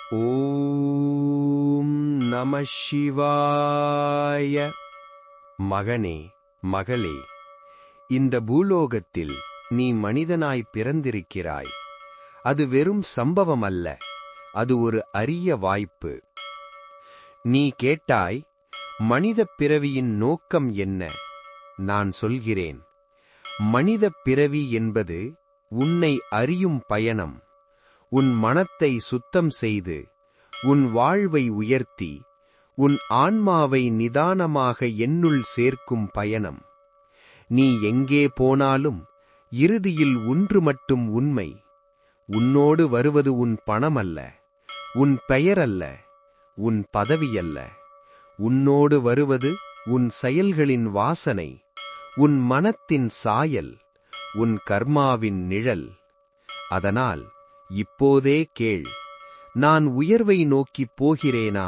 ஓம் நம சிவாய. மகனே, மகளே, இந்த பூலோகத்தில் நீ மனிதனாய் பிறந்திருக்கிறாய். அது வெறும் சம்பவம் அல்ல, அது ஒரு அரிய வாய்ப்பு. நீ கேட்டாய், மனிதப் பிறவியின் நோக்கம் என்ன? நான் சொல்கிறேன். மனிதப் பிறவி என்பது உன்னை அறியும் பயணம். உன் மனத்தை சுத்தம் செய்து, உன் வாழ்வை உயர்த்தி, உன் ஆன்மாவை நிதானமாக என்னுள் சேர்க்கும் பயணம். நீ எங்கே போனாலும் இறுதியில் ஒன்று மட்டும் உண்மை. உன்னோடு வருவது உன் பணமல்ல, உன் பெயரல்ல, உன் பதவியல்ல. உன்னோடு வருவது உன் செயல்களின் வாசனை, உன் மனத்தின் சாயல், உன் கர்மாவின் நிழல். அதனால் இப்போதே கேள், நான் உயர்வை நோக்கிப் போகிறேனா?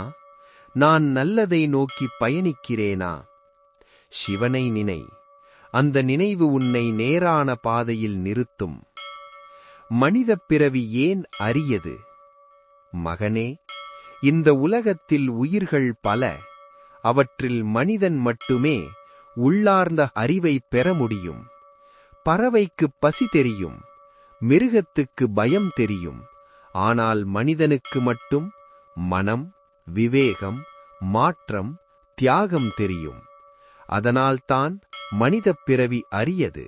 நான் நல்லதை நோக்கிப் பயணிக்கிறேனா? சிவனை நினை. அந்த நினைவு உன்னை நேரான பாதையில் நிறுத்தும். மனிதப் பிறவி ஏன் அரியது? மகனே, இந்த உலகத்தில் உயிர்கள் பல. அவற்றில் மனிதன் மட்டுமே உள்ளார்ந்த அறிவைப் பெற முடியும். பறவைக்குப் பசி தெரியும், மிருகத்துக்கு பயம் தெரியும். ஆனால் மனிதனுக்கு மட்டும் மனம், விவேகம், மாற்றம், தியாகம் தெரியும். அதனால்தான் மனிதப் பிறவி அரியது.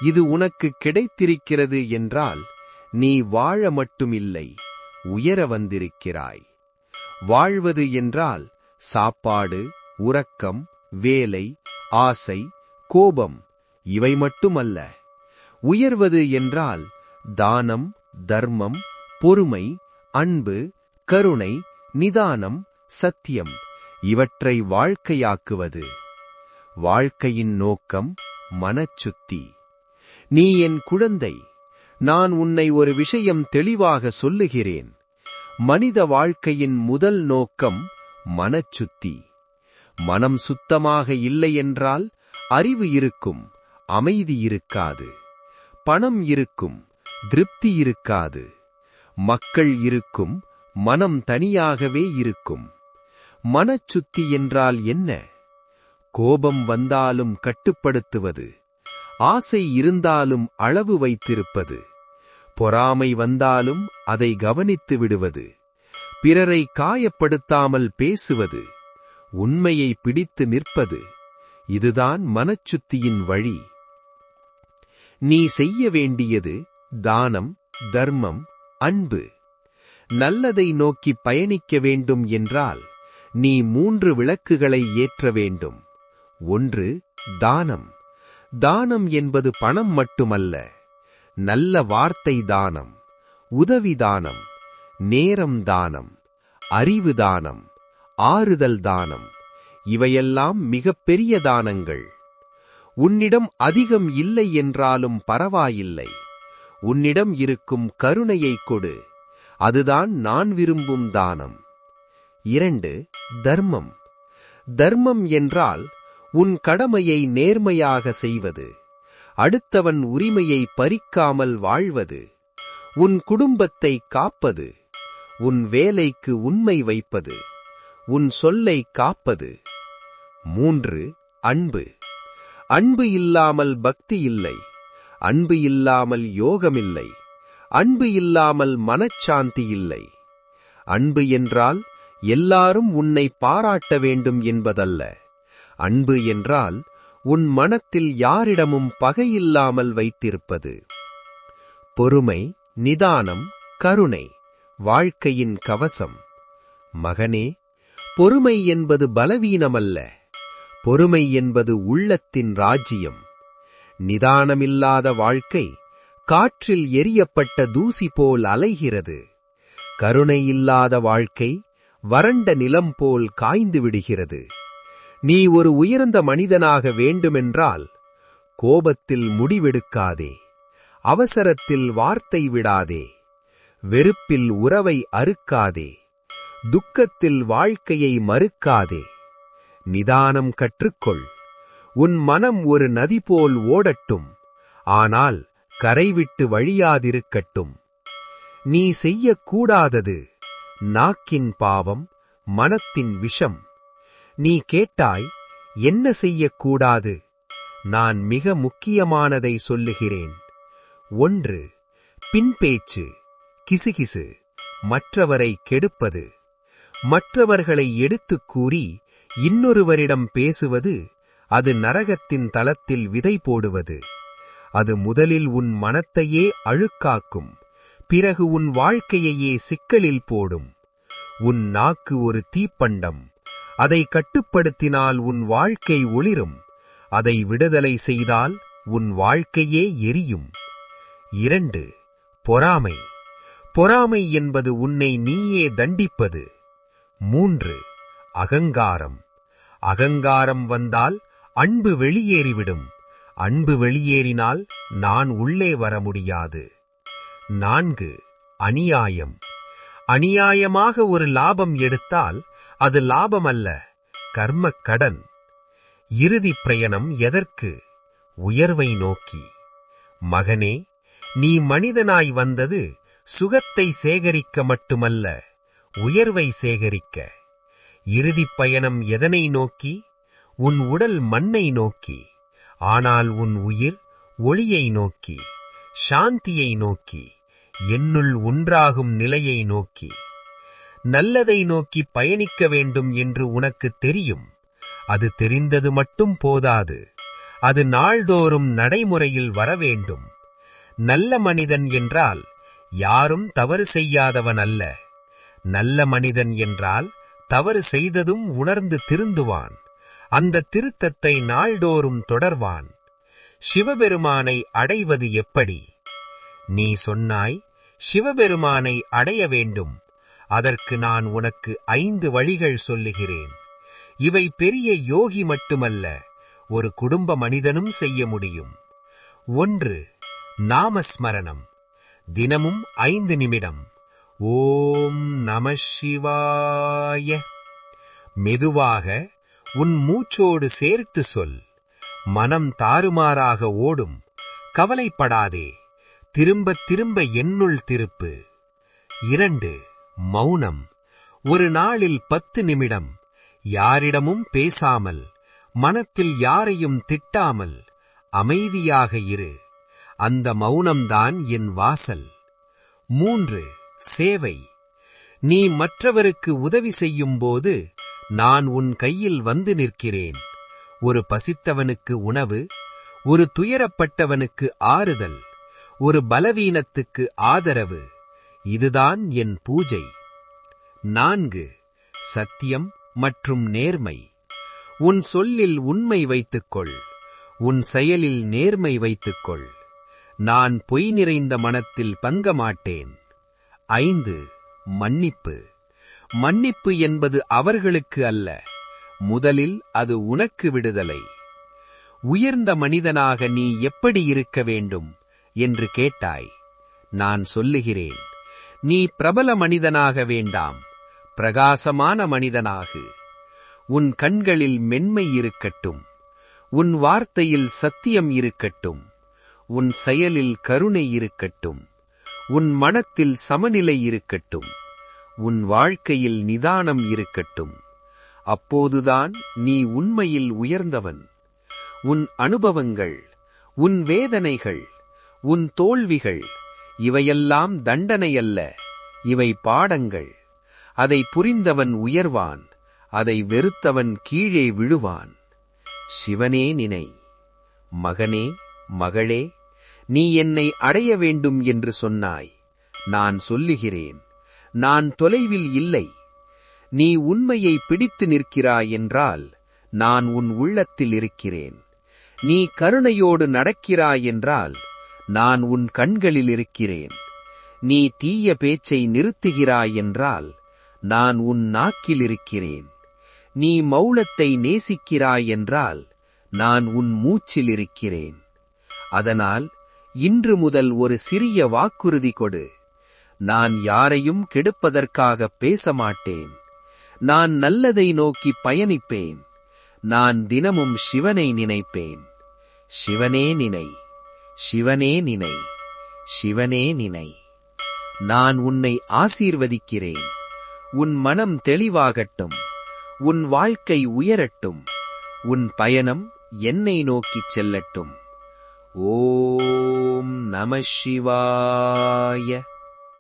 இது உனக்கு கிடைத்திருக்கிறது என்றால் நீ வாழ மட்டுமில்லை, உயர வந்திருக்கிறாய். வாழ்வது என்றால் சாப்பாடு, உறக்கம், வேலை, ஆசை, கோபம் இவை மட்டுமல்ல. உயர்வது என்றால் தானம், தர்மம், பொறுமை, அன்பு, கருணை, நிதானம், சத்தியம் இவற்றை வாழ்க்கையாக்குவது. வாழ்க்கையின் நோக்கம் மனச்சுத்தி. நீ என் குழந்தை, நான் உன்னை ஒரு விஷயம் தெளிவாக சொல்லுகிறேன். மனித வாழ்க்கையின் முதல் நோக்கம் மனச்சுத்தி. மனம் சுத்தமாக இல்லையென்றால் அறிவு இருக்கும், அமைதி இருக்காது. பணம் இருக்கும், திருப்தி இருக்காது. மக்கள் இருக்கும், மனம் தனியாகவே இருக்கும். மனச்சுத்தி என்றால் என்ன? கோபம் வந்தாலும் கட்டுப்படுத்துவது, ஆசை இருந்தாலும் அளவு வைத்திருப்பது, பொறாமை வந்தாலும் அதை கவனித்து விடுவது, பிறரை காயப்படுத்தாமல் பேசுவது, உண்மையை பிடித்து நிற்பது. இதுதான் மனச்சுத்தியின் வழி. நீ செய்ய வேண்டியது தானம், தர்மம், அன்பு. நல்லதை நோக்கி பயணிக்க வேண்டும் என்றால் நீ 3 விளக்குகளை ஏற்ற வேண்டும். 1. தானம். தானம் என்பது பணம் மட்டுமல்ல. நல்ல வார்த்தை தானம், உதவி தானம், நேரம் தானம், அறிவு தானம், ஆறுதல் தானம் இவையெல்லாம் மிகப்பெரிய தானங்கள். உன்னிடம் அதிகம் இல்லை என்றாலும் பரவாயில்லை. உன்னிடம் இருக்கும் கருணையைக் கொடு. அதுதான் நான் விரும்பும் தானம். 2. தர்மம். தர்மம் என்றால் உன் கடமையை நேர்மையாக செய்வது, அடுத்தவன் உரிமையை பறிக்காமல் வாழ்வது, உன் குடும்பத்தை காப்பது, உன் வேலைக்கு உண்மை வைப்பது, உன் சொல்லை காப்பது. 3. அன்பு. அன்பு இல்லாமல் பக்தி இல்லை. அன்பு இல்லாமல் யோகமில்லை. அன்பு இல்லாமல் மனச்சாந்தி இல்லை. அன்பு என்றால் எல்லாரும் உன்னை பாராட்ட வேண்டும் என்பதல்ல. அன்பு என்றால் உன் மனத்தில் யாரிடமும் பகையில்லாமல் வைத்திருப்பது. பொறுமை, நிதானம், கருணை வாழ்க்கையின் கவசம். மகனே, பொறுமை என்பது பலவீனமல்ல. பொறுமை என்பது உள்ளத்தின் ராஜ்யம். நிதானமில்லாத வாழ்க்கை காற்றில் எரியப்பட்ட தூசி போல் அலைகிறது. கருணை இல்லாத வாழ்க்கை வறண்ட நிலம் போல் காய்ந்து விடுகிறது. நீ ஒரு உயர்ந்த மனிதனாக வேண்டுமென்றால் கோபத்தில் முடிவெடுக்காதே, அவசரத்தில் வார்த்தை விடாதே, வெறுப்பில் உறவை அறுக்காதே, துக்கத்தில் வாழ்க்கையை மறுக்காதே. நிதானம் கற்றுக்கொள். உன் மனம் ஒரு நதி போல் ஓடட்டும், ஆனால் கரைவிட்டு வழியாதிருக்கட்டும். நீ செய்யக்கூடாதது, நாக்கின் பாவம், மனத்தின் விஷம். நீ கேட்டாய், என்ன செய்யக்கூடாது? நான் மிக முக்கியமானதை சொல்லுகிறேன். 1. பின்பேச்சு, கிசுகிசு, மற்றவரை கெடுப்பது. மற்றவர்களை எடுத்துக் கூறி இன்னொருவரிடம் பேசுவது, அது நரகத்தின் தளத்தில் விதை போடுவது. அது முதலில் உன் மனத்தையே அழுக்காக்கும், பிறகு உன் வாழ்க்கையையே சிக்கலில் போடும். உன் நாக்கு ஒரு தீப்பண்டம். அதை கட்டுப்படுத்தினால் உன் வாழ்க்கை ஒளிரும். அதை விடுதலை செய்தால் உன் வாழ்க்கையே எரியும். 2. பொறாமை. பொறாமை என்பது உன்னை நீயே தண்டிப்பது. 3. அகங்காரம். அகங்காரம் வந்தால் அன்பு வெளியேறிவிடும். அன்பு வெளியேறினால் நான் உள்ளே வர முடியாது. 4. அநியாயம். அநியாயமாக ஒரு லாபம் எடுத்தால் அது லாபம் அல்ல, கர்மக் கடன். இறுதிப் பிரயாணம் எதற்கு? உயர்வை நோக்கி. மகனே, நீ மனிதனாய் வந்தது சுகத்தை சேகரிக்க மட்டுமல்ல, உயர்வை சேகரிக்க. இறுதிப் பயணம் எதனை நோக்கி? உன் உடல் மண்ணை நோக்கி, ஆனால் உன் உயிர் ஒளியை நோக்கி, சாந்தியை நோக்கி, என்னுள் ஒன்றாகும் நிலையை நோக்கி. நல்லதை நோக்கி பயணிக்க வேண்டும் என்று உனக்கு தெரியும். அது தெரிந்தது மட்டும் போதாது, அது நாள்தோறும் நடைமுறையில் வரவேண்டும். நல்ல மனிதன் என்றால் யாரும் தவறு செய்யாதவன் அல்ல. நல்ல மனிதன் என்றால் தவறு செய்ததும் உணர்ந்து திருந்துவான். அந்த திருத்தத்தை நாள்தோறும் தொடர்வான். சிவபெருமானை அடைவது எப்படி? நீ சொன்னாய், சிவபெருமானை அடைய வேண்டும். அதற்கு நான் உனக்கு 5 வழிகள் சொல்லுகிறேன். இவை பெரிய யோகி மட்டுமல்ல, ஒரு குடும்ப மனிதனும் செய்ய முடியும். 1. நாமஸ்மரணம். தினமும் 5 நிமிடம். ஓம் நம சிவாய. மெதுவாக உன் மூச்சோடு சேர்த்து சொல். மனம் தாறுமாறாக ஓடும். கவலைப்படாதே, திரும்ப திரும்ப என்னுள் திருப்பு. 2. மௌனம். ஒரு நாளில் 10 நிமிடம். யாரிடமும் பேசாமல், மனத்தில் யாரையும் திட்டாமல் அமைதியாக இரு. அந்த மௌனம்தான் என் வாசல். 3. சேவை. நீ மற்றவருக்கு உதவி செய்யும் போது நான் உன் கையில் வந்து நிற்கிறேன். ஒரு பசித்தவனுக்கு உணவு, ஒரு துயரப்பட்டவனுக்கு ஆறுதல், ஒரு பலவீனத்துக்கு ஆதரவு. இதுதான் என் பூஜை. 4. சத்தியம் மற்றும் நேர்மை. உன் சொல்லில் உண்மை வைத்துக்கொள், உன் செயலில் நேர்மை வைத்துக்கொள். நான் பொய் நிறைந்த மனத்தில் பங்க மாட்டேன். 5. மன்னிப்பு. மன்னிப்பு என்பது அவர்களுக்கு அல்ல, முதலில் அது உனக்கு விடுதலை. உயர்ந்த மனிதனாக நீ எப்படி இருக்க வேண்டும் என்று கேட்டாய். நான் சொல்லுகிறேன், நீ பிரபல மனிதனாக வேண்டாம், பிரகாசமான மனிதனாகு. உன் கண்களில் மென்மை இருக்கட்டும், உன் வார்த்தையில் சத்தியம் இருக்கட்டும், உன் செயலில் கருணை இருக்கட்டும், உன் மனத்தில் சமநிலை இருக்கட்டும், உன் வாழ்க்கையில் நிதானம் இருக்கட்டும். அப்போதுதான் நீ உண்மையில் உயர்ந்தவன். உன் அனுபவங்கள், உன் வேதனைகள், உன் தோல்விகள், இவையெல்லாம் தண்டனையல்ல, இவை பாடங்கள். அதை புரிந்தவன் உயர்வான், அதை வெறுத்தவன் கீழே விழுவான். சிவனே நினை. மகனே, மகளே, நீ என்னை அடைய வேண்டும் என்று சொன்னாய். நான் சொல்லுகிறேன், நான் தொலைவில் இல்லை. நீ உண்மையை பிடித்து நிற்கிறாய் என்றால் நான் உன் உள்ளத்தில் இருக்கிறேன். நீ கருணையோடு நடக்கிறாய் என்றால் நான் உன் கண்களில் இருக்கிறேன். நீ தீய பேச்சை நிறுத்துகிறாய் என்றால் நான் உன் நாக்கில் இருக்கிறேன். நீ மௌனத்தை நேசிக்கிறாய் என்றால் நான் உன் மூச்சில் இருக்கிறேன். அதனால் இன்று முதல் ஒரு சிறிய வாக்குறுதி கொடு. நான் யாரையும் கெடுப்பதற்காக பேச மாட்டேன். நான் நல்லதை நோக்கி பயணிப்பேன். நான் தினமும் சிவனை நினைப்பேன். சிவனே நினை, சிவனே நினை, சிவனே நினை. நான் உன்னை ஆசீர்வதிக்கிறேன். உன் மனம் தெளிவாகட்டும். உன் வாழ்க்கை உயரட்டும். உன் பயணம் என்னை நோக்கிச் செல்லட்டும். ஓம் நம சிவாய.